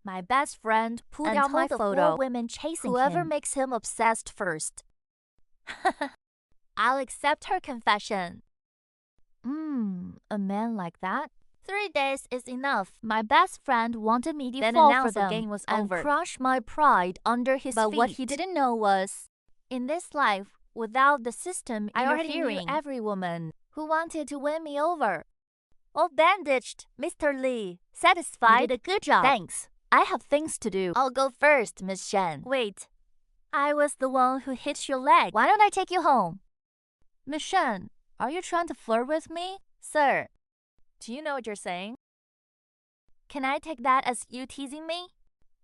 My best friend pulled and out told my the photo. 4 women chasing Whoever him. makes him obsessed first. I'll accept her confession. A man like that? 3 days is enough. My best friend wanted me to Then fall announce for the them game was and over. crush my pride under his But feet. what he didn't know was, in this life, without the system I already interfering, knew every woman who wanted to win me over. All bandaged, Mr. Lee. Satisfied? You did a good job. Thanks. I have things to do. I'll go first, Miss Shen. Wait, I was the one who hit your leg. Why don't I take you home? Miss Shen, are you trying to flirt with me? Sir, do you know what you're saying? Can I take that as you teasing me?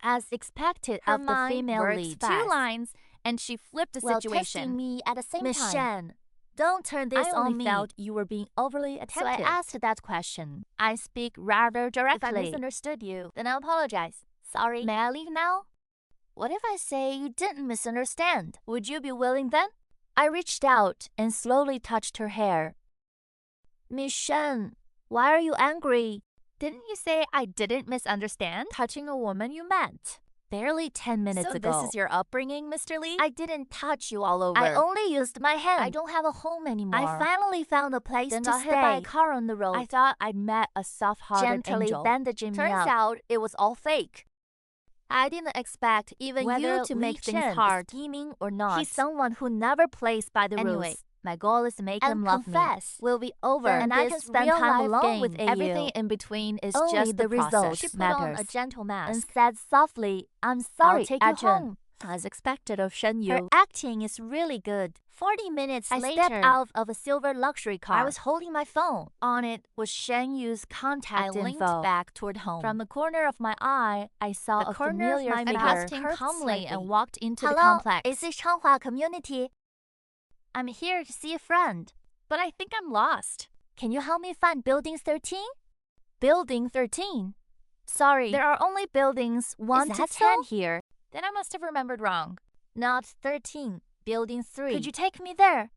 As expected Her of the mind female works lead. fast. 2 lines, and she flipped the Well, situation. testing me at the same Miss time. Shen, don't turn this I on only me. felt you were being overly So I attentive. asked that question. I speak rather directly. If I misunderstood you, then I'll apologize. sorry. May I leave now? What if I say you didn't misunderstand? Would you be willing then? I reached out and slowly touched her hair. Miss Shen, why are you angry? Didn't you say I didn't misunderstand? Touching a woman you met barely 10 minutes ago. So this is your upbringing, Mr. Lee? I didn't touch you all over. I only used my hand. I don't have a home anymore. I finally found a place to stay. Hit by a car on the road. I thought I'd met a soft-hearted Gently angel. bandaging me Turns up. out it was all fake. I didn't expect even Whether you to Li make things Chen is hard. scheming or not. He's someone who never plays by the Anyway, rules. My goal is to make and him love confess. me. Will be over, Then and I this can spend real time life alone with game, AU. everything in between is Only just the process. result She put matters. on a gentle mask And and said softly, "I'm sorry, I'll take you Ajun." home. As expected of Shen Yu. Her acting is really good. 40 minutes I later, stepped out of a silver luxury car. I was holding my phone. On it was Shen Yu's contact I linked info. back toward home. From the corner of my eye, I saw The a corner of familiar my figure. mouth I passed him curved calmly slightly. and walked into Hello, the complex. is this Changhua Community? I'm here to see a friend, but I think I'm lost. Can you help me find Building 13? Building 13? Sorry, there are only buildings 1 to that 10 so? here. Then I must have remembered wrong. Not 13, Building 3. Could you take me there?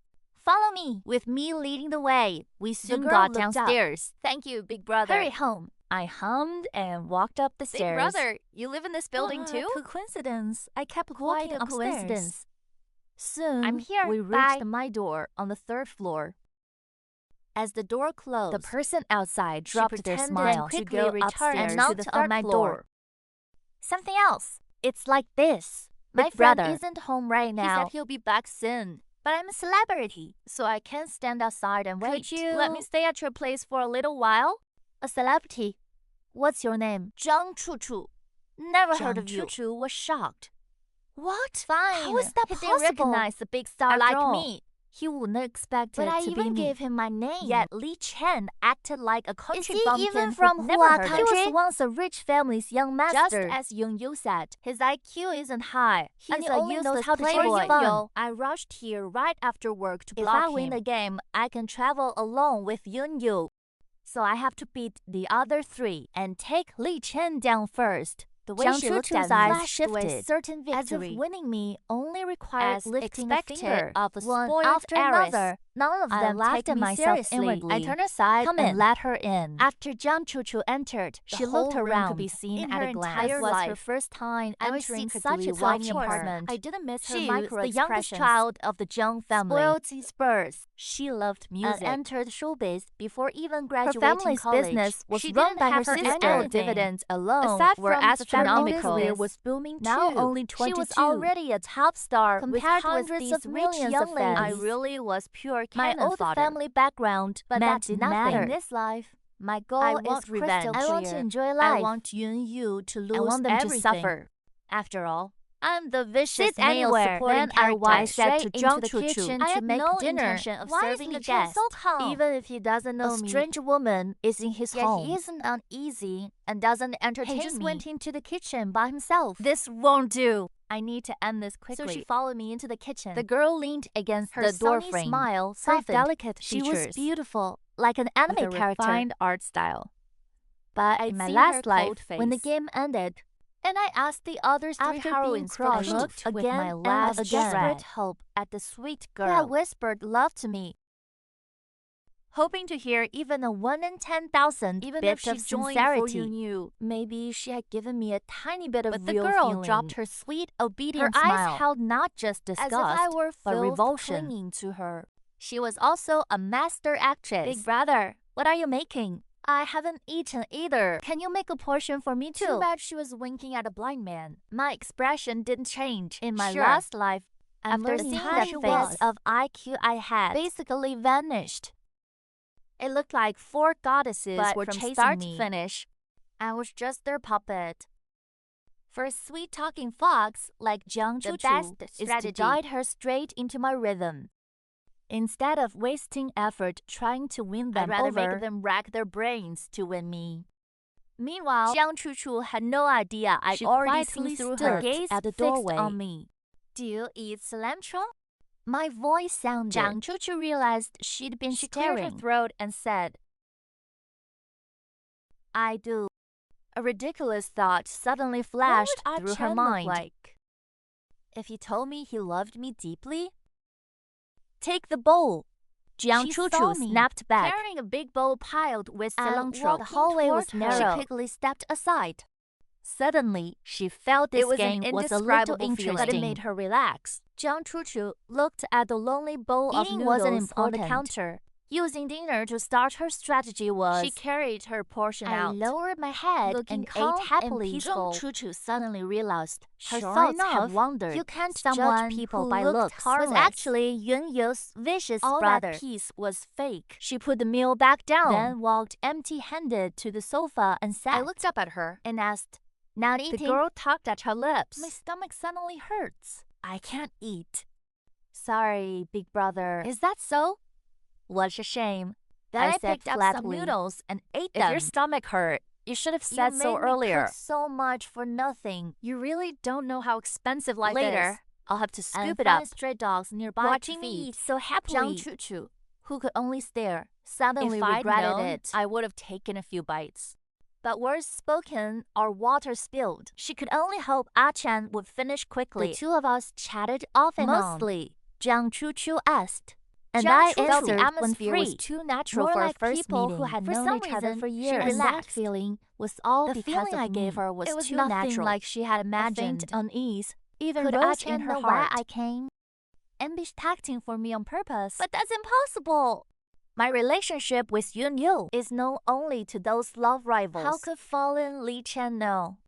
Follow me. With me leading the way, we soon girl got looked up. downstairs. Thank you, big brother. Hurry home. I hummed and walked up the stairs. Big brother, you live in this building too? Coincidence. I kept Quite walking a upstairs. coincidence. Soon, I'm here. we Bye. reached my door on the 3rd floor. As the door closed, the person outside dropped their pretended smile and to quickly go returned upstairs and to knocked the on 3rd my floor. door. Something else. It's like this. My My friend brother isn't home right now. He said he'll be back soon. But I'm a celebrity, so I can't stand outside and wait. Could you let me stay at your place for a little while? A celebrity? What's your name? Zhang Chuchu. Never heard Zhang of you. Chuchu was shocked. What? Fine. How is that he possible? didn't recognize a big star After like all. me. He wouldn't expect But it I to even be me. gave him my name. Yet Li Chen acted like a country he bumpkin even who'd from never Hua heard of it. He country? was once a rich family's young master. Just as Yung Yu said, his IQ isn't high. And He's he a only knows useless how to playboy. chase fun. I rushed here right after work to If block I him. win the game, I can travel alone with Yun Yu. So I have to beat the other 3 and take Li Chen down first. The way Zhang she looked Chuchu's at me eyes flashed with shifted, certain victory, as if winning me only required As lifting expected a finger of a one spoiled after heiress. another. None of I them laughed take at me myself seriously. inwardly. I turned aside Come and in. let her in. After Zhang Chuchu entered, The she whole looked room around. could be seen In at her a glance. entire It was life, her first time I was entering such secretly a tiny watching her. apartment. I didn't miss her She micro was the youngest expressions. child of the Zhang family. Spoiled in spurs. She loved music. and entered showbiz before even Her graduating family's college. business was She run didn't by her have her sister. annual dividends alone Aside were from the astronomical. family Career business, was booming now too. only She was 22. already a top star Compared with with hundreds these of rich millions young of fans. I ladies. really was pure My cannon old fodder. family background, but meant that did nothing. nothing. In this life, my goal I is want revenge. revenge. I want to Clear. enjoy life. I want Yun Yu to lose I want them everything. to suffer. After all, I'm the vicious Sit male anywhere. supporting Then I character. walked said to straight Zhang into the Chuchu, kitchen I to had make no dinner. intention of Why is serving Li a Chen guest. so calm? Even if he doesn't know A me, strange woman is in his yet home. he isn't uneasy and doesn't entertain He just me. went into the kitchen by himself. This won't do. I need to end this quickly. So she followed me into the kitchen. The girl leaned against her the door sunny frame. smile Her softened delicate She was features, beautiful, like an with anime a character. refined art style. But in my see last her life, cold when the face. game ended, and I asked the other 3 After being heroines for the crushed look with again my and last a desperate dread. hope at the sweet girl Who who had had whispered love to me. hoping to hear even a 1 in 10,000 Even bit if she of joined sincerity. for Yun, Maybe she had given me a tiny bit of but the real girl feeling. dropped her sweet, obedient Her smile, eyes held not just as disgust, if I were but filth revulsion. clinging to her. She was also a master actress. Big brother, what are you making? I haven't eaten either. Can you make a portion for me too? Too bad she was winking at a blind man. My expression didn't change. In my Sure. last life, After after seeing seeing how the she face was, of IQ I had, basically vanished. it looked like 4 goddesses But were from chasing start me. to finish, I was just their puppet. For a sweet-talking fox like Jiang the Chuchu best is to strategy. guide her straight into my rhythm. Instead of wasting effort trying to win them I'd rather over, make them rack their brains to win me. Meanwhile, Jiang Chuchu had no idea I'd She already quietly seen through stood her gaze at the fixed doorway. on me. Do you eat cilantro? My voice sounded. Jiang Chuchu realized she'd been She cleared staring. her throat and said, I do. A ridiculous thought suddenly flashed what would through her Ah-Chen mind. look like? If he told me he loved me deeply? Take the bowl. Jiang She saw Chuchu me, snapped back. carrying a big bowl piled with And cilantro. while the hallway was toward her. narrow, she quickly stepped aside. Suddenly, she felt this It was game an was a little indescribable interesting. feeling, but it made her relax. Jiang Chuchu looked at the lonely bowl of Eating noodles wasn't on the important. counter. Using dinner to start her strategy was. She carried her portion I out, lowered my head looking and calm ate and happily. peaceful. Jiang Chuchu suddenly realized her Sure thoughts enough, had wandered. you can't Someone judge people who by looked looks. harmless Was actually Yun You's vicious All brother. that peace was fake. She put the meal back down, Then walked empty-handed to the sofa and sat. I looked up at her. and asked, "Not The eating?" girl tugged at her lips. My stomach suddenly hurts. I can't eat. Sorry, big brother. Is that so? What a shame. Then I said picked up some flatly. noodles and ate If them. your stomach hurt, you should have said You so made me earlier. cook So much for nothing. You really don't know how expensive life Later, is. I'll have to And scoop it up. find stray dogs nearby Watching to me feed. eat so happily. Jiang Chuchu, who could only stare, suddenly If I'd regretted known, it. I would have taken a few bites. But words spoken or water spilled. She could only hope Ah-Chen would finish quickly. The two of us chatted off and Mostly. Jiang Chuchu asked. And Jiang I Chuchu answered when atmosphere was free. too natural More for like a first people meeting. who had For known some each other reason, for she years. And that relaxed. feeling was all The because feeling of I gave me. her was It was too nothing natural. like she had A faint imagined. unease even Could rose Ah-Chen in her know why heart. I came? And be acting for me on purpose. But that's impossible. My relationship with Yun Yu is known only to those love rivals. How could fallen Li Chen know?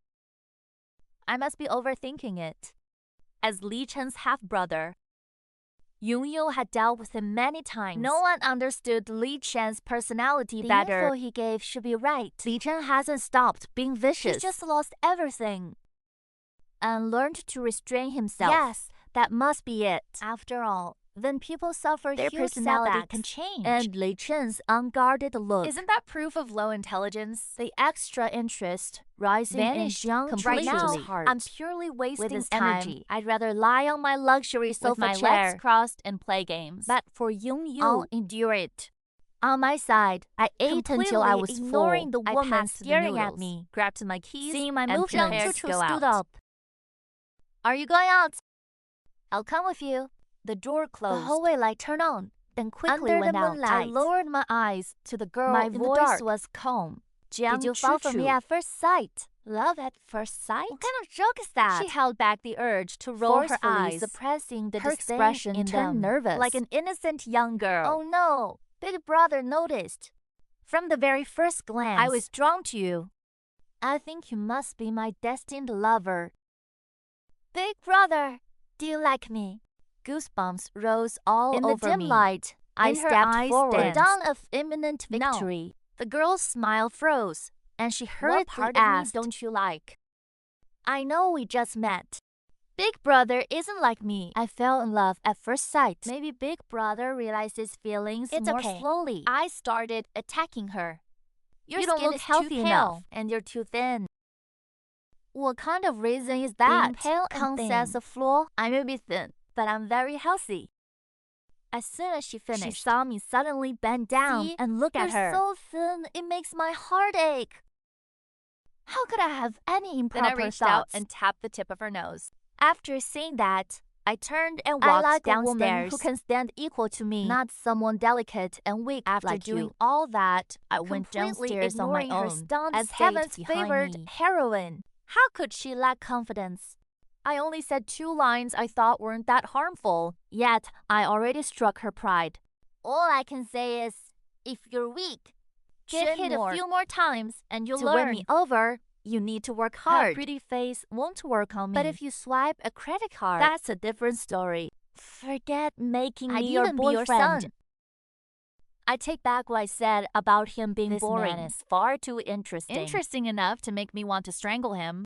I must be overthinking it. As Li Chen's half-brother, Yun Yu had dealt with him many times. No one understood Li Chen's personality better. The info he gave should be right. Li Chen hasn't stopped being vicious. He's just lost everything. And learned to restrain himself. Yes, that must be it. After all, when people suffer Their huge personality setbacks, can change. And Li Chen's unguarded look. Isn't that proof of low intelligence? The extra interest rising Vanished in Jiang completely. Chuchu's Right now, heart. I'm purely wasting With his energy. time, I'd rather lie on my luxury sofa With my chair. legs crossed and play games. But for Yun Yu, I'll endure it. on my side, I ate until I was ignoring full. the I woman passed staring the at noodles, me, grabbed my keys, seeing my and movements. prepared to Chuchu go stood out. up. Are you going out? I'll come with you. The door closed. The hallway light turned on, then quickly Under went the out. moonlight, I lowered my eyes to the girl my in the voice dark. was calm. Did you fall for me at first sight? Love at first sight? What kind of joke is that? She held back the urge to roll her Forcefully eyes, suppressing the her disdain expression in turned them, nervous. like an innocent young girl. Oh no! Big brother noticed. From the very first glance, I was drawn to you. I think you must be my destined lover. Big brother, do you like me? Goosebumps rose all In the over dim me. light, I in her stepped eyes forward. The danced. dawn of imminent No. victory. The girl's smile froze, and she hurriedly What part asked, of me don't you like? I know we just met. Big brother isn't like me. I fell in love at first sight. Maybe Big brother realizes feelings It's more okay. slowly. I started attacking her. Your You don't skin look is healthy too enough, pale. and you're too thin. What kind of reason is that? Being pale and Counts thin. as a flaw? I may be thin, but I'm very healthy. As soon as she finished, she saw me suddenly bend down See? and look at You're her. So thin, it makes my heart ache. How could I have any Then improper I reached thoughts? out and tapped the tip of her nose. After seeing that, I turned and I walked like a downstairs. woman who can stand equal to me, not someone delicate and weak. After like doing you. all that, I went Completely downstairs on my ignoring her own stunned as state heaven's behind favored me. heroine. How could she lack confidence? I only said 2 lines I thought weren't that harmful, yet I already struck her pride. All I can say is, if you're weak, Get hit more. a few more times and you'll To learn. win me over, you need to work That hard. pretty face won't work on me. But if you swipe a credit card, that's a different story. forget making I'd me your even be your boyfriend. son. I take back what I said about him being This boring. man is far too interesting. Interesting enough to make me want to strangle him.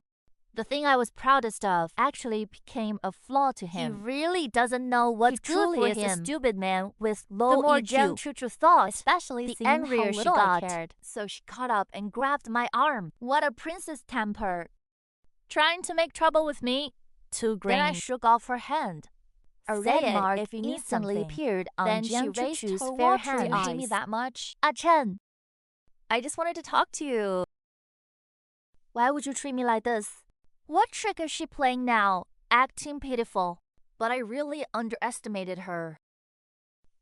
The thing I was proudest of actually became a flaw to He him. really doesn't know what's He good truly for is a him. stupid man with The low more EQ. Jiang Chuchu thought, Especially the seeing angrier how she little got. I cared. So she caught up and grabbed my arm. What a princess temper. Trying to make trouble with me? Too green. Then I shook off her hand. A Say red it mark if you need instantly something. appeared on Then she Jiang raised Chuchu's her fair watery hand. You hate me eyes. that much? Ah Chen, I just wanted to talk to you. Why would you treat me like this? What trick is she playing now? Acting pitiful. But I really underestimated her.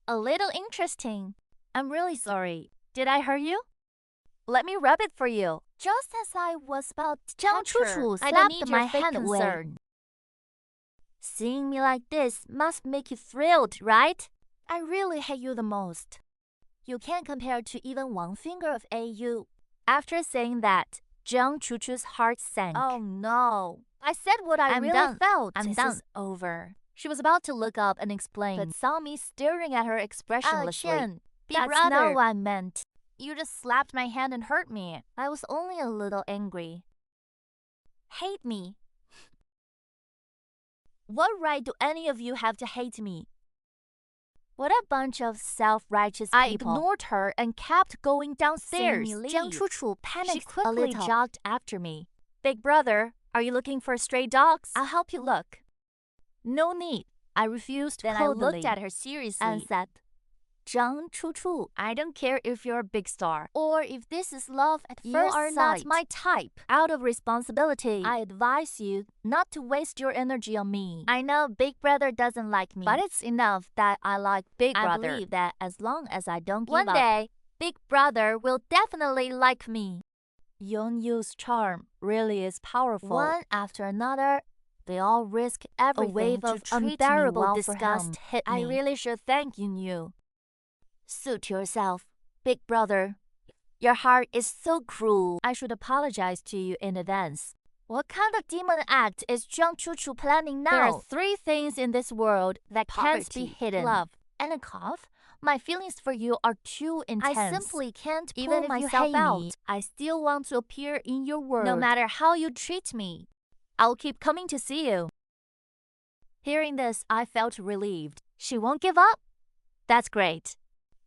A little interesting. I'm really sorry. Did I hurt you? Let me rub it for you. just as I was about to Jiang touch her, Chuchu I slapped don't need my your fake hand away. concern. Seeing me like this must make you thrilled, right? I really hate you the most. You can't compare to even one finger of AU. After saying that, Jiang Chuchu's heart sank. Oh no. I said what I I'm really done. felt. I'm This done. is over. She was about to look up and explain, but saw me staring at her expressionlessly. Chen, big That's brother. not what I meant. You just slapped my hand and hurt me. I was only a little angry. Hate me? What right do any of you have to hate me? What a bunch of self-righteous people. I ignored her and kept going downstairs. Seeing me Jiang leave, Chuchu panicked she a quickly little. Jogged after me. Big brother, are you looking for stray dogs? I'll help you look. No need. I refused Then I coldly looked at her seriously and said, Jiang Chuchu, I don't care if you're a big star or if this is love at You first are sight. not my type. Out of responsibility, I advise you not to waste your energy on me. I know Big Brother doesn't like me, but it's enough that I like Big Brother. I believe that as long as I don't give up, one day Big Brother will definitely like me. Yong Yu's charm really is powerful. One after another, they all risk everything. A wave of unbearable disgust hit me. I really should thank you. Suit yourself, Big Brother. Your heart is so cruel. I should apologize to you in advance. What kind of demon act is Jiang Chuchu planning now? There are 3 things in this world that can't be Poverty, hidden. Love and a cough. My feelings for you are too intense. I simply can't pull Even if you myself hate out. me, I still want to appear in your world. No matter how you treat me, I'll keep coming to see you. Hearing this, I felt relieved. She won't give up? That's great.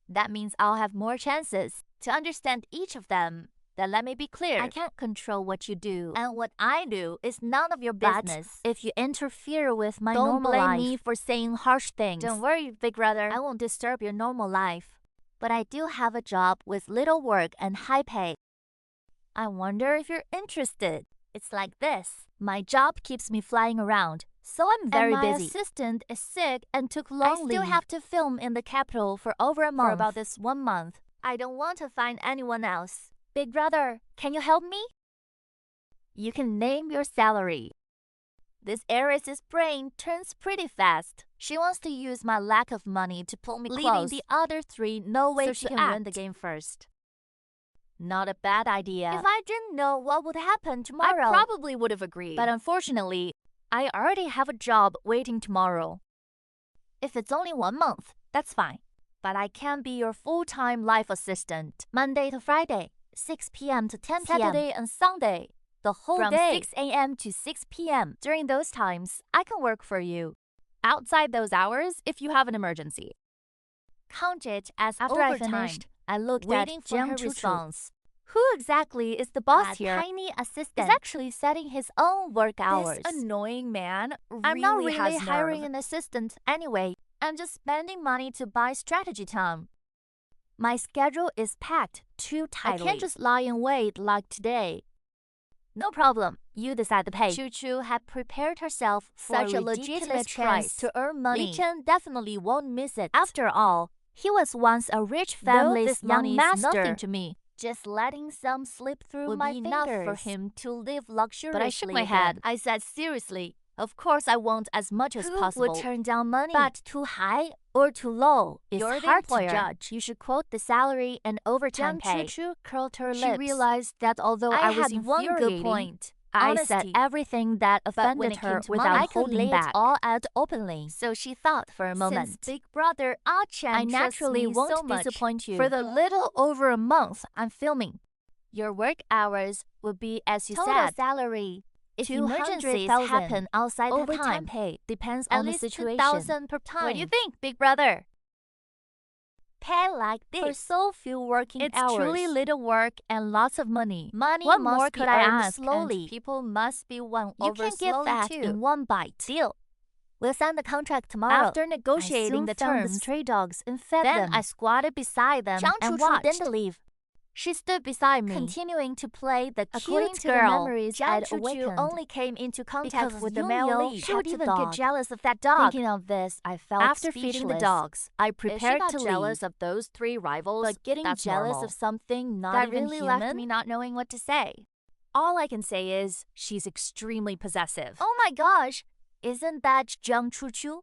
That means I'll have more chances to understand each of them. Then let me be clear. I can't control what you do, and what I do is none of your business. But if you interfere with my normal life, don't blame me for saying harsh things. Don't worry, Big Brother. I won't disturb your normal life. But I do have a job with little work and high pay. I wonder if you're interested. It's like this. My job keeps me flying around, so I'm very busy. My assistant is sick and took long leave. I still have to film in the capital for over a month. For about this 1 month. I don't want to find anyone else. Big Brother, can you help me? You can name your salary. This heiress's brain turns pretty fast. She wants to use my lack of money to pull me leaving close. The other 3 no way so to she can act. win the game first. Not a bad idea. If I didn't know what would happen tomorrow, I probably would have agreed. But unfortunately, I already have a job waiting tomorrow. If it's only 1 month, that's fine. But I can be your full-time life assistant. Monday to Friday, 6 p.m. to 10 p.m. Saturday and Sunday, the whole From day. 6 a.m. to 6 p.m. During those times, I can work for you. Outside those hours, if you have an emergency. Count it as After overtime. I finished, I looked waiting at for her Jiang Chuchu. response. Who exactly is the boss A here? tiny assistant Is actually setting his own work hours. This annoying man I'm not really has hiring nerve. an assistant anyway. I'm just spending money to buy strategy time. My schedule is packed too tightly. I can't just lie in wait like today. No problem. You decide the pay. Chu Chu had prepared herself for Such a ridiculous legitimate price chance to earn money. Li Chen definitely won't miss it. After all, he was once a rich family's this young money's master. nothing to me. Just letting some slip through would my be fingers enough for him to live luxuriously. But I shook my head. I said seriously, of course I want as much as Who possible. would turn down money? But too high or too low is You're the hard to employer. judge. You should quote the salary and overtime pay. Chu Chu curled her She lips. realized that although I was had one good infuriating, point. I Honesty. said everything that But when offended it her came to without money, I could holding lay it back. all out openly. So she thought for a moment. Since Big Brother Ah Chan I naturally trusts me won't so much, disappoint you. For the little over a month I'm filming, Your work hours will be as you total said. salary If 200,000. emergencies happen outside the overtime time, pay depends at on the least situation. 2,000 per time. What do you think, Big Brother? Pay like this For so few working it's hours. truly little work and lots of money. Money What must more be could I earned ask? slowly. And People must be won You over can give slowly that too. in one bite. Deal. We'll sign the contract tomorrow. After negotiating I soon the found terms, the stray dogs and fed then them. I squatted beside them Zhang and Chuchu watched. didn't leave. She stood beside me, Continuing to play the According cute to girl. the memories Zhang I'd Chuchu awakened, only came into contact because with the Yun male Yo lead. she would pet even dog. get jealous of that dog. Thinking of this, I felt After speechless. feeding the dogs, I If she prepared got to jealous leave. of those three rivals, But getting that's jealous normal. of something not That even really human left me not knowing what to say. All I can say is she's extremely possessive. Oh my gosh, isn't that Zhang Chuchu?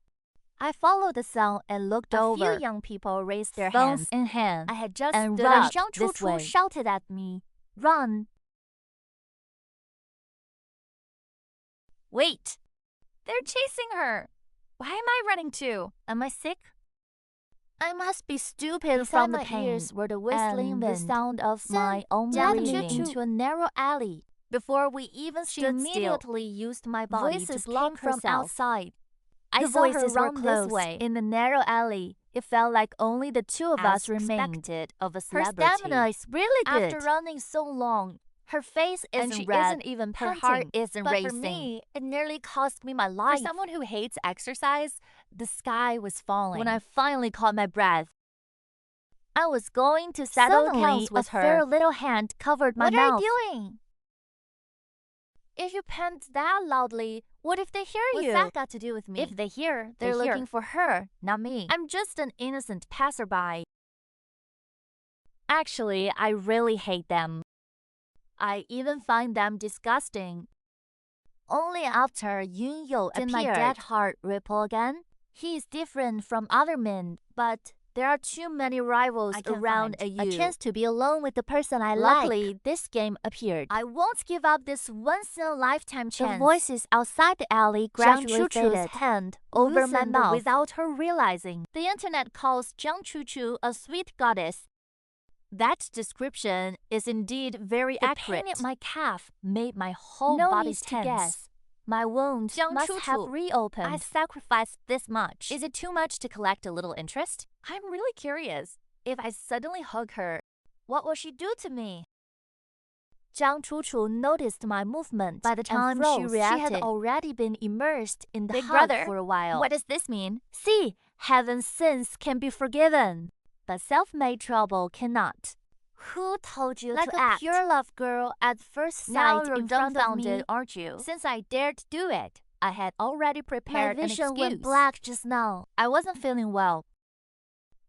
I followed the sound and looked A over. few young people raised their Phones hands. in hand. I had just and stood rushed up. Zhang this way. Chuchu shouted at me, "Run!" Wait! They're chasing her! Why am I running too? Am I sick? I must be stupid Beside from the my pain. ears were the whistling and the wind. sound of Soon, my own Zhang breathing Chuchu into a narrow alley. Before we even She stood still, immediately used my body voices to block came from herself. outside. I The saw her voices were run close. this way. In the narrow alley, it felt like only the two of As us remained. expected Of a Her celebrity. stamina is really good. After running so long, her face and isn't she red. isn't even her panting. heart isn't But racing. for me, it nearly cost me my life. For someone who hates exercise, the sky was falling. When I finally caught my breath, I was going to settle settle accounts accounts with with her. her. Little hand covered my What mouth. are you doing? If you pant that loudly, what if they hear What's you? that got to do with me? If they hear, They they're hear. looking for her, not me. I'm just an innocent passerby. Actually, I really hate them. I even find them disgusting. Only after Yun Yo Did appeared, my dead heart ripple again. He is different from other men, but there are too many rivals I can't around find a a chance to be alone with the person I Luckily, like. this game appeared. I won't give up this once-in-a-lifetime The chance. voices outside the alley Zhang gradually Chuchu's faded. hand over my loosened mouth without her realizing. The internet calls Zhang Chuchu a sweet goddess. That description is indeed very The accurate. pain at my calf made my whole No body need to tense. guess. My wound Zhang must Chuchu, have reopened. I sacrificed this much. Is it too much to collect a little interest? I'm really curious. If I suddenly hug her, what will she do to me? Zhang Chuchu noticed my movement. By the time and she froze. reacted, she had already been immersed in the Big hug brother, for a while. What does this mean? See, heaven's sins can be forgiven, but self-made trouble cannot. Who told you Like to a act? pure love girl at first sight Now you're in front of dumbfounded, me. aren't you? Since I dared to do it, I had already prepared my an vision excuse. went black just now. I wasn't feeling well,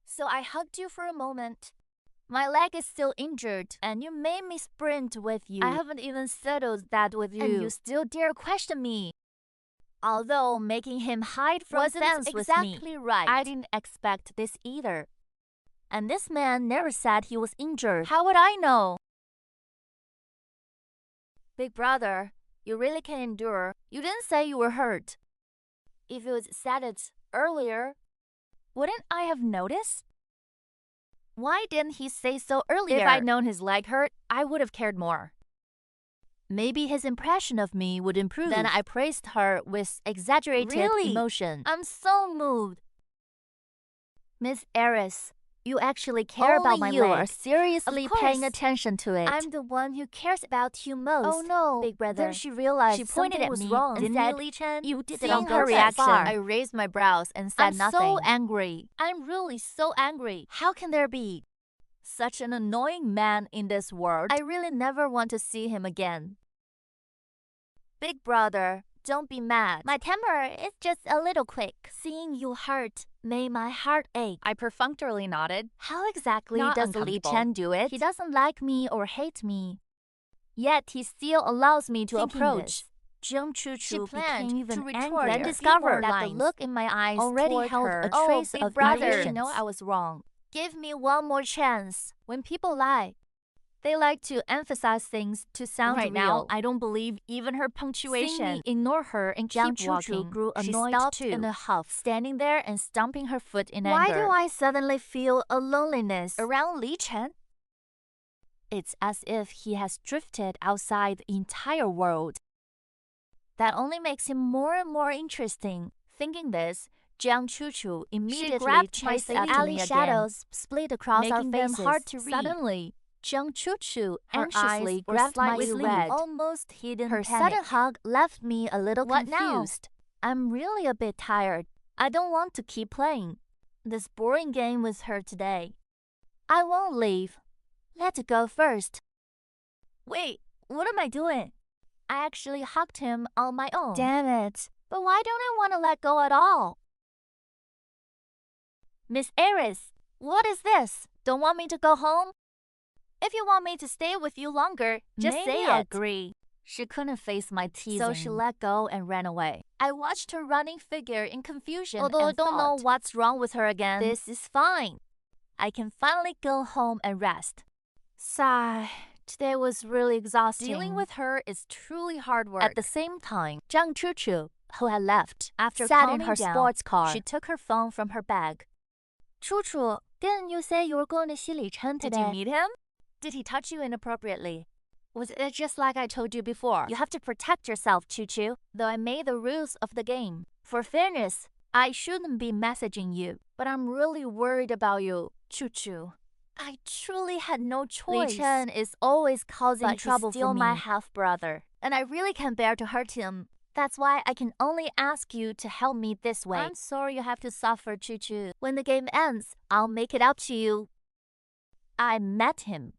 so I hugged you for a moment. My leg is still injured, and you made me sprint with you. I haven't even settled that with you. And you still dare question me. Although making him hide from Wasn't fans exactly with me, right. I didn't expect this either. And this man never said he was injured. How would I know? Big brother, you really can endure. You didn't say you were hurt. If you had said it earlier, wouldn't I have noticed? Why didn't he say so earlier? If I'd known his leg hurt, I would have cared more. Maybe his impression of me would improve. Then I praised her with exaggerated Really? emotion. I'm so moved. Miss Eris, you actually care Only about my you leg. are seriously Of course. paying attention to it. I'm the one who cares about you most. Oh no, Big brother. Then she realized She pointed something at was me wrong and and said, said, Li Chen, "You did it seeing on her purpose." reaction, Far. I raised my brows and said I'm nothing. so angry. I'm really so angry. How can there be such an annoying man in this world? I really never want to see him again. Big brother, don't be mad. My temper is just a little quick. Seeing you hurt made my heart ache. I perfunctorily nodded. How exactly Not does Li uncomfortable. Chen do it? He doesn't like me or hate me. Yet he still allows me to approach. Zheng Chuchu became even angrier. Then discovered that the look in my eyes already held a trace of impatience. You know I was wrong. Give me one more chance. When people lie, they like to emphasize things to sound Right real. now, I don't believe even her punctuation. Seeing me ignore her and Jiang keep walking, Chuchu grew she annoyed stopped too. in a huff, standing there and stomping her foot in Why anger. do I suddenly feel a loneliness Around Li Chen? It's as if he has drifted outside the entire world. That only makes him more and more interesting. Thinking this, Jiang Chuchu immediately grabbed my chased sleeve. after me Alley again, shadows split across making our them faces. hard to read. Suddenly, Jiang Chuchu Her anxiously eyes were grabbed my slightly sleeve, red. almost hidden Her panic. sudden hug left me a little What now? confused. I'm really a bit tired. I don't want to keep playing this boring game with her today. I won't leave. Let's go first. Wait, what am I doing? I actually hugged him on my own. Damn it. But why don't I want to let go at all? Miss Eris, what is this? Don't want me to go home? If you want me to stay with you longer, just say it. Agree. She couldn't face my teasing, so she let go and ran away. I watched her running figure in confusion, although I don't know what's wrong with her again. This is fine. I can finally go home and rest. Sigh. Today was really exhausting. Dealing with her is truly hard work. At the same time, Zhang Chuchu, who had left, After sat in calming her down, sports car. she took her phone from her bag. Chuchu, didn't you say you were going to see Li Chen today? Did you meet him? Did he touch you inappropriately? Was it just like I told you before? You have to protect yourself, Chuchu. Though I made the rules of the game. For fairness, I shouldn't be messaging you. But I'm really worried about you, Chuchu. I truly had no choice. Li Chen is always causing trouble for me. My half-brother. And I really can't bear to hurt him. That's why I can only ask you to help me this way. I'm sorry you have to suffer, Chuchu. When the game ends, I'll make it up to you. I met him.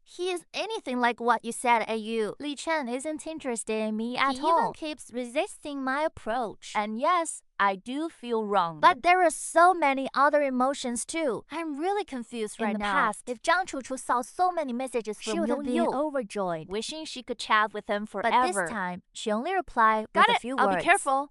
He is anything like what you said, AU. Li Chen isn't interested in me at all. He even keeps resisting my approach. And yes, I do feel wrong. But there are so many other emotions too. I'm really confused right now. In the past, if Zhang Chuchu saw so many messages from Yu, she would have been overjoyed, wishing she could chat with him forever. But this time, she only replied with a few words. I'll be careful.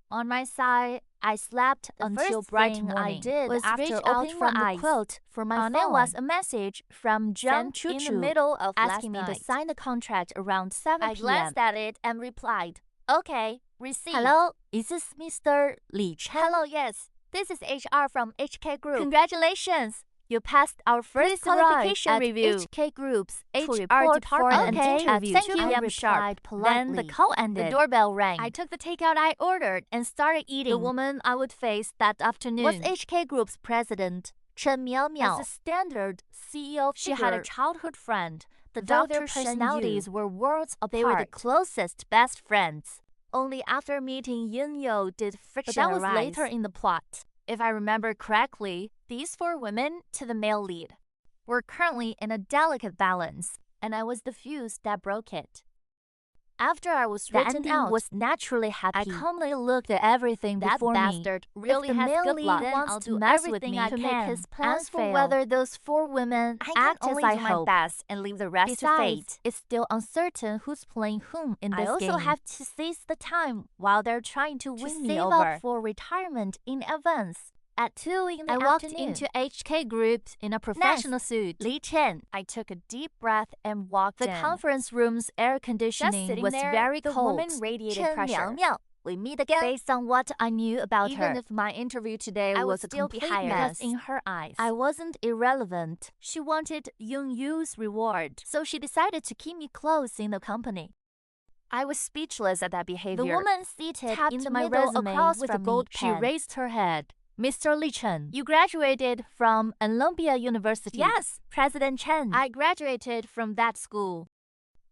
On my side, I slept until bright morning. I did was after opening from the quilt for my phone. It was a message from Zhang Chuchu in the middle of asking me to sign the contract around 7 p.m. I glanced at it and replied, "Okay, received." Hello, is this Mr. Li Chen? Hello, yes. This is HR from HK Group. Congratulations! You passed our first qualification review. HK Group's HR department interview. Thank you. I replied politely. Then the call ended. The doorbell rang. I took the takeout I ordered and started eating. The woman I would face that afternoon was HK Group's president, Chen Miaomiao. As a standard CEO figure, she had a childhood friend. Though their personalities were worlds apart, they were the closest best friends. Only after meeting Yin Yo did friction arise. But that was later in the plot. If I remember correctly, these 4 women to the male lead were currently in a delicate balance, and I was the fuse that broke it. After I was written out, was naturally happy. I calmly looked at everything before me. That bastard really has good luck. Wants to mess with me to make his plans fail. As for whether those 4 women act as I hope, best and leave the rest to fate. It's still uncertain who's playing whom in this game. I also have to seize the time while they're trying to win me over. Save up for retirement in advance. At 2 in the afternoon, I walked into HK Group in a professional suit. Li Chen. I took a deep breath and walked in. The conference room's air conditioning was very cold. The woman radiated pressure. Miao, we meet again. Based on what I knew about her, even if my interview today was a complete mess, in her eyes, I wasn't irrelevant. She wanted Yung Yu's reward, so she decided to keep me close in the company. I was speechless at that behavior. The woman seated in my resume across with a gold pen. She raised her head. Mr. Li Chen, you graduated from Columbia University. Yes, President Chen. I graduated from that school.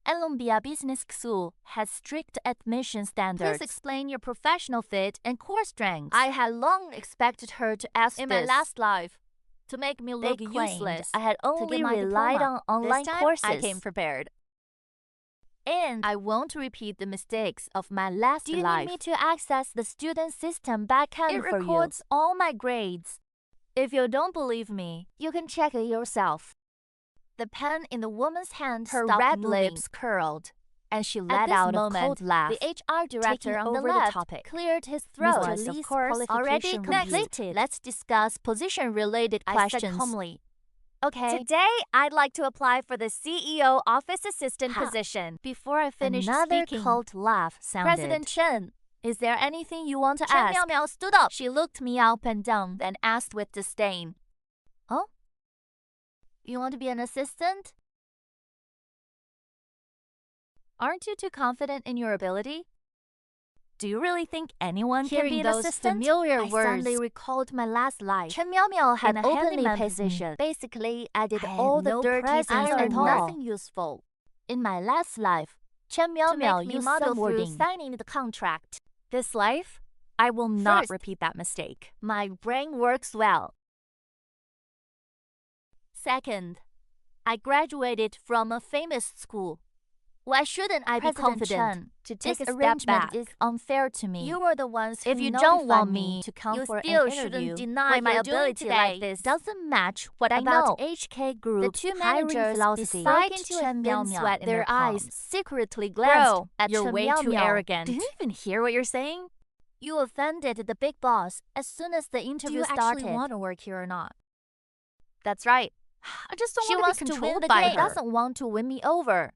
Columbia Business School has strict admission standards. Please explain your professional fit and core strengths. I had long expected her to ask this. In my last life, to make me look useless, I had only relied on online courses. I came prepared. And I won't repeat the mistakes of my last life. Do you need me to access the student system backend It for you? records all my grades. If you don't believe me, you can check it yourself. The pen in the woman's hand Her stopped red moving. lips curled, and she At let this out a moment, cold laugh. the HR director taking on over the the left topic. cleared his throat. Was, Mr. of Lee's course, already qualification completed. review. Let's discuss position-related I questions. said calmly. Okay. Today, I'd like to apply for the CEO office assistant Ha. position. Before I finished Another speaking, cold laugh sounded. President Chen, is there anything you want to Chen ask? Miao Miao stood up. She looked me up and down, then asked with disdain. Oh? You want to be an assistant? Aren't you too confident in your ability? Do you really think anyone Hearing can be an those assistant? familiar I words suddenly recalled my last life. Chen Miao Miao had in a openly handyman pissed me. position. Basically, I did I all had the no dirty presence iron at work. all. Nothing useful. In my last life, Chen Miao To Miao make me used model some through wording. Signing the contract. This life, I will not First, repeat that mistake. My brain works well. Second, I graduated from a famous school. Why shouldn't I be President confident? Chen, to take This a step arrangement back. is unfair to me. You were the ones If who you don't want notified me to come you for still an shouldn't interview deny when my you're doing ability today like this doesn't match what I about know. HK Group, The two hiring managers philosophy, beside broke into a Chen Miao thin Miao, sweat in their eyes palms. secretly glanced Bro, at you're Chen way Miao too Miao. arrogant. Do Do you even hear what you're saying? You offended the big boss as soon as the Do interview you started. actually want to work here or not? That's right. I just don't She want wants to be to win controlled the by game. her. Doesn't want to win me over.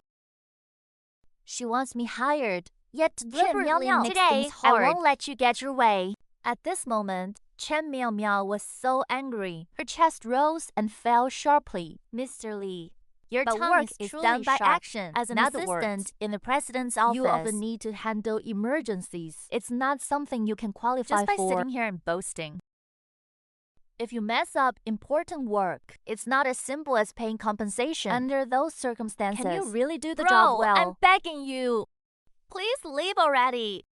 She wants me hired, yet deliberately Miao, makes today things hard. I won't let you get your way. At this moment, Chen Miao Miao was so angry. Her chest rose and fell sharply. Mr. Lee, your But tongue work is truly done by sharp. action. As an Not the assistant words. in the president's office, You often need to handle emergencies. It's not something you can qualify Just by for. sitting here and boasting. If you mess up important work, it's not as simple as paying compensation. Under those circumstances, Can you really do the Bro, job well? I'm begging you. Please leave already.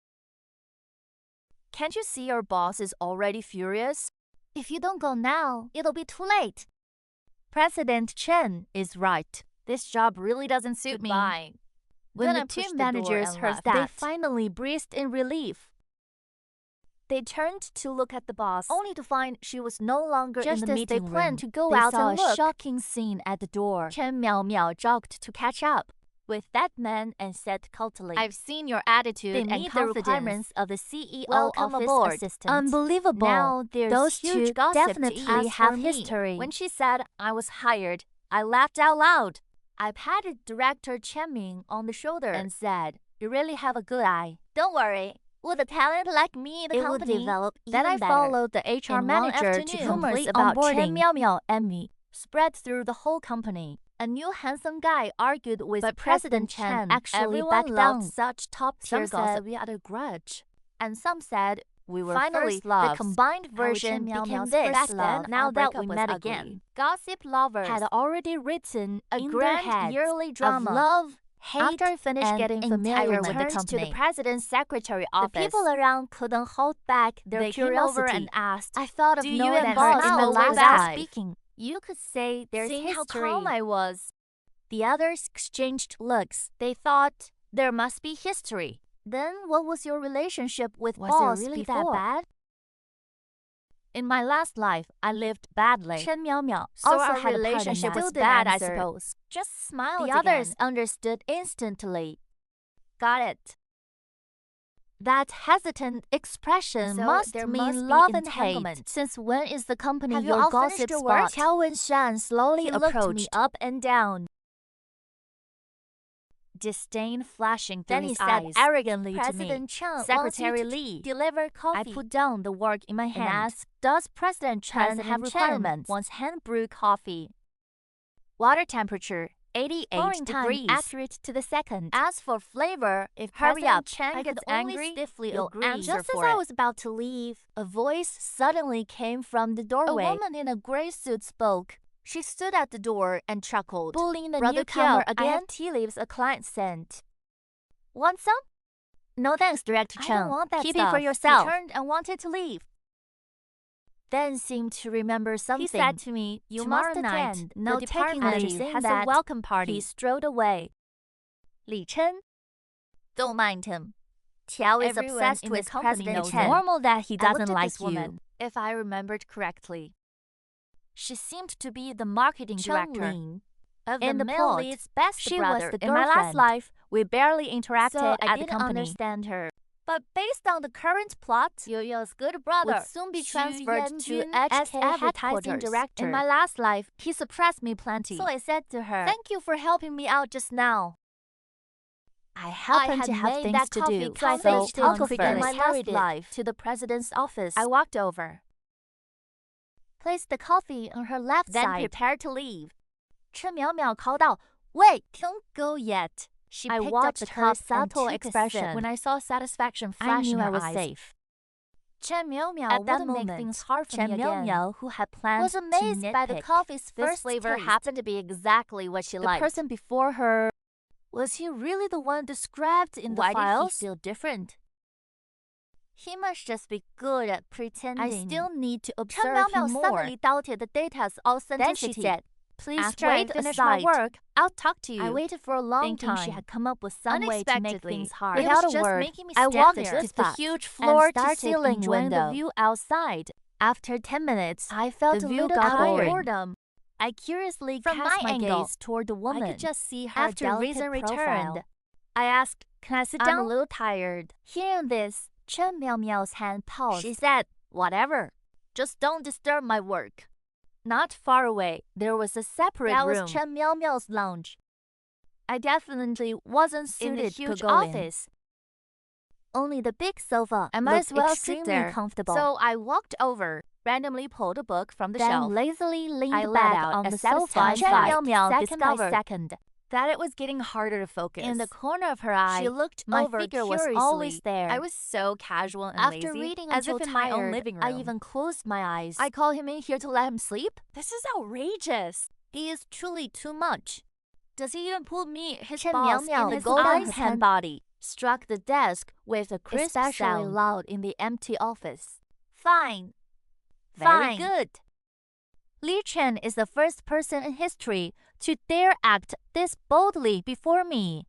Can't you see your boss is already furious? If you don't go now, it'll be too late. President Chen is right. This job really doesn't suit Goodbye. me. When Then the I two pushed the door managers and heard left. that, They they finally breathed in relief. They turned to look at the boss, only to find she was no longer Just in the as meeting they room. planned to go They out saw and a look. shocking scene at the door. Chen Miao Miao jogged to catch up with that man and said cultily, I've seen your attitude they and meet the confidence. requirements of the CEO Welcome office aboard. assistant. Unbelievable. Now there's Those huge two gossip definitely to eat. have As for history. me, when she said I was hired, I laughed out loud. I patted Director Chen Ming on the shoulder and said, "You really have a good eye. Don't worry. With a talent like me in the company, will develop Then even I better." followed the HR In one manager to afternoon, rumors complete about onboarding. Chen Miao Miao and me spread through the whole company. A new handsome guy argued with But President President Chen. Chen Actually, everyone backed loved down. Such top-tier Some gossip said we had a grudge, and some said we were finally first loves. the combined How version Chen Miao became Miao's this. first love. Now Our that breakup we was met ugly. again, gossip lovers had already written a in their grand heads yearly drama of love, hate, After I finished and getting familiar with the turned to company, the president's secretary office. The people around couldn't hold back their They came curiosity over and asked, "I thought of "Do you you and and boss her in the know last without life." speaking? You could say there's Seeing history. how calm I was. The others exchanged looks. They thought there must be history. Then what was your relationship with Was boss it really before? that bad? In my last life, I lived badly. Chen Miao Miao So also our had relationship a part in was that. bad, I Answered. suppose. Just smiled The again. others understood instantly. Got it. That hesitant expression So must there mean must be love and hate. entanglement. Since when is the company Have you your all finished gossip your spot? work? Qiao Wenshan slowly He looked approached me up and down, disdain flashing through Then he his said eyes. arrogantly President to me, Chen Secretary wants you to Lee, deliver coffee. I put down the work in my hand and asked, "Does President Chen President have Chen requirements?" Wants hand brew coffee. Water temperature 88 Pouring time degrees, accurate to the second. As for flavor, if Hurry President up, Chen I gets could only angry, stiffly you'll agree. answer Just for as I it. was about to leave, a voice suddenly came from the doorway. A woman in a gray suit spoke. She stood at the door and chuckled. Bullying the Brother newcomer Qiao, I again? have tea leaves a client sent. Want some? No thanks, Director I Chen. don't want that Keep it stuff. for yourself. He He turned and wanted to leave. Then seemed to remember something. He said to me, "You Tomorrow must night, attend. no the taking department leave." has a welcome party. He strode away. Li Chen. Don't mind him. Tiao is Everyone obsessed in with the company President knows Chen. him. Normal that he I looked doesn't at like this woman, you. if I remembered correctly. She seemed to be the marketing Cheng director. Ling. Of In the the male plot, lead's best she brother, was the in my last girlfriend. life, we barely interacted So I at the didn't company. understand her. But based on the current plot, Yu Yu's good brother would soon be Xu transferred to Yanjun HK as advertising headquarters. director. In my last life, he suppressed me plenty. So I said to her, "Thank you for helping me out just now." I happen had to have made things that to coffee do, so I so finished I'll it go quickly. In my first. last Carried it life, to the president's office, I walked over, placed the coffee on her left then side, prepared to leave. Chen Miao called out, "Wait, don't go yet." She I picked watched up the her cup and subtle took a expression. sip. When I saw satisfaction I flash knew in her I was eyes. safe. Chen Miao At that wouldn't moment, make things hard for Chen me again. Miao, who had planned Was amazed to by the nitpick, coffee's this first flavor taste. happened to be exactly what she The liked. person before her, was he really the one described in the Why files? did he feel different? He must just be good at pretending. I still need to observe Chen Miao him more. suddenly doubted the data's authenticity. Then she said, "Please "After wait I finish aside, my work. I'll talk to you." I waited for a long thinking time. she had come up with some way to make Unexpectedly, things hard. it Without was a just word, making me I stand walked there to the spot huge and floor-to-ceiling started window. enjoying The view outside. After 10 minutes, I felt the a view little got tired. boredom. I curiously From cast my my angle, gaze toward the woman. I could just see her After delicate reason profile. returned, I asked, "Can I sit down?" I'm a little tired. Hearing this, Chen Miao's hand paused. She said, "Whatever. Just don't disturb my work." Not far away, there was a separate That room. was Chen Miao's lounge. I definitely wasn't In the suited huge to go in. office. Only the big sofa I might looked as well sit extremely there. comfortable. So I walked over, randomly pulled a book from the then shelf. lazily leaned I let back out on a the sofa satisfied and sigh. Chen Miao Second by discovered second that it was getting harder to focus. In the corner of her eye, she looked my over figure curiously. was always there. I was so casual and After lazy, reading as until if in my own tired, living room. I even closed my eyes. I call him in here to let him sleep? This is outrageous. He is truly too much. Does he even put me, his Chen boss, Miao, in the his golden eyes? pen body struck the desk with a crisp Especially sound loud in the empty office. Fine. Very Fine. good. Li Chen is the first person in history to dare act this boldly before me.